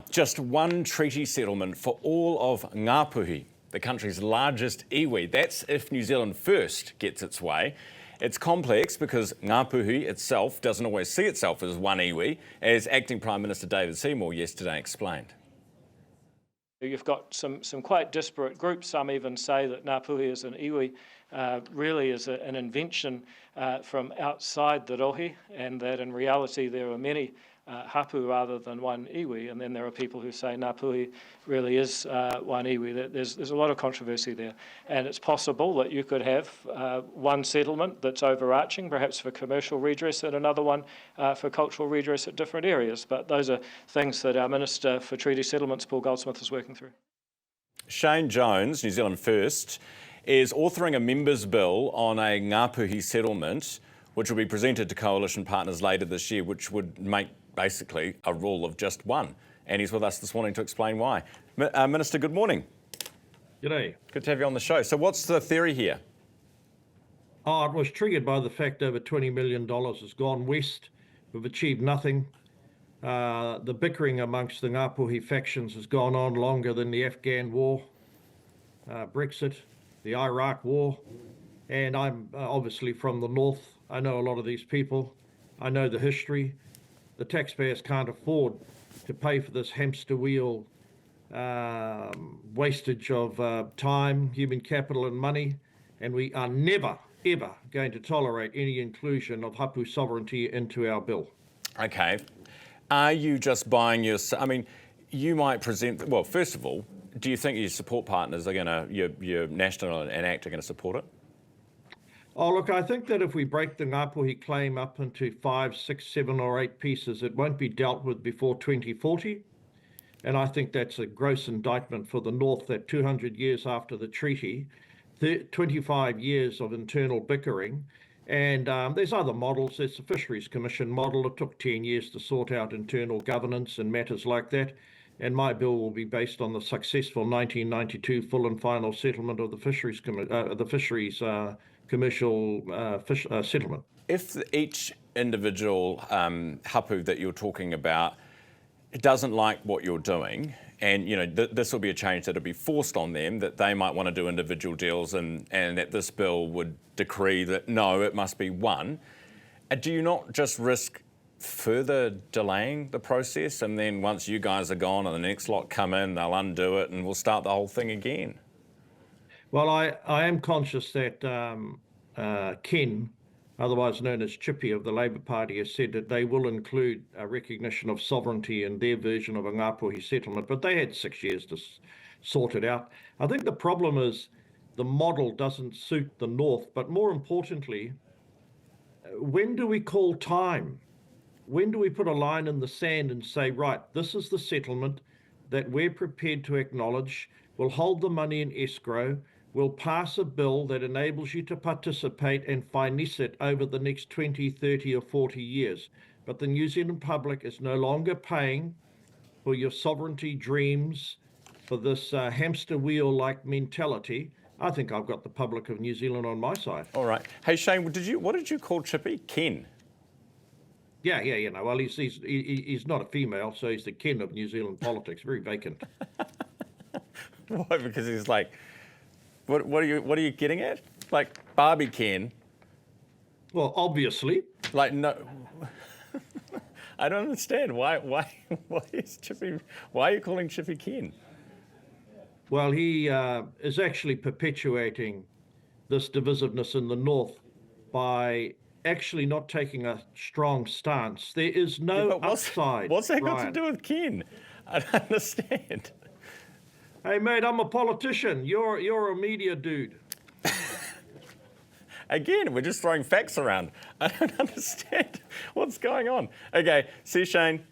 Just one treaty settlement for all of Ngāpuhi, the country's largest iwi. That's if New Zealand First gets its way. It's complex because Ngāpuhi itself doesn't always see itself as one iwi, as Acting Prime Minister David Seymour yesterday explained. You've got some quite disparate groups. Some even say that Ngāpuhi as an iwi really is an invention from outside the rohe, and that in reality there are many hapu rather than one iwi. And then there are people who say Ngāpuhi really is one iwi. There's a lot of controversy there. And it's possible that you could have one settlement that's overarching, perhaps for commercial redress, and another one for cultural redress at different areas. But those are things that our Minister for Treaty Settlements, Paul Goldsmith, is working through. Shane Jones, New Zealand First, is authoring a members' bill on a Ngāpuhi settlement, which will be presented to coalition partners later this year, which would make basically a rule of just one. And he's with us this morning to explain why. Minister, good morning. G'day. Good to have you on the show. So what's the theory here? Oh, it was triggered by the fact over $20 million has gone west. We've achieved nothing. The bickering amongst the Ngāpuhi factions has gone on longer than the Afghan war, Brexit, the Iraq war. And I'm obviously from the north. I know a lot of these people. I know the history. The taxpayers can't afford to pay for this hamster wheel wastage of time, human capital and money, and we are never, ever going to tolerate any inclusion of hapu sovereignty into our bill. Okay. Are you just buying your... I mean, you might present... Well, first of all, do you think your support partners are going to... Your National and ACT are going to support it? Oh, look, I think that if we break the Ngāpuhi claim up into 5, 6, 7 or 8 pieces, it won't be dealt with before 2040. And I think that's a gross indictment for the North that 200 years after the treaty, 25 years of internal bickering. And there's other models. There's the Fisheries Commission model. It took 10 years to sort out internal governance and matters like that. And my bill will be based on the successful 1992 full and final settlement of the Fisheries commercial settlement. If each individual hapu that you're talking about doesn't like what you're doing, and you know this will be a change that'll be forced on them, that they might want to do individual deals, and that this bill would decree that no, it must be one, do you not just risk further delaying the process, and then once you guys are gone and the next lot come in, they'll undo it and we'll start the whole thing again? Well, I am conscious that Ken, otherwise known as Chippy of the Labour Party, has said that they will include a recognition of sovereignty in their version of a Ngāpuhi settlement, but they had 6 years to sort it out. I think the problem is the model doesn't suit the North, but more importantly, when do we call time? When do we put a line in the sand and say, right, this is the settlement that we're prepared to acknowledge, we'll hold the money in escrow, we'll pass a bill that enables you to participate and finance it over the next 20, 30 or 40 years. But the New Zealand public is no longer paying for your sovereignty dreams, for this hamster wheel-like mentality. I think I've got the public of New Zealand on my side. All right. Hey, Shane, what did you call Chippy? Ken? Yeah, you know, well, he's not a female, so he's the Ken of New Zealand politics, very vacant. Why? Because he's like... What are you getting at? Like Barbie Ken? Well, obviously. Like no, I don't understand why is Chippy? Why are you calling Chippy Ken? Well, he is actually perpetuating this divisiveness in the North by actually not taking a strong stance. There is no upside. What's that got to do with Ken? I don't understand. Hey, mate, I'm a politician. You're a media dude. Again, we're just throwing facts around. I don't understand what's going on. Okay, see you, Shane.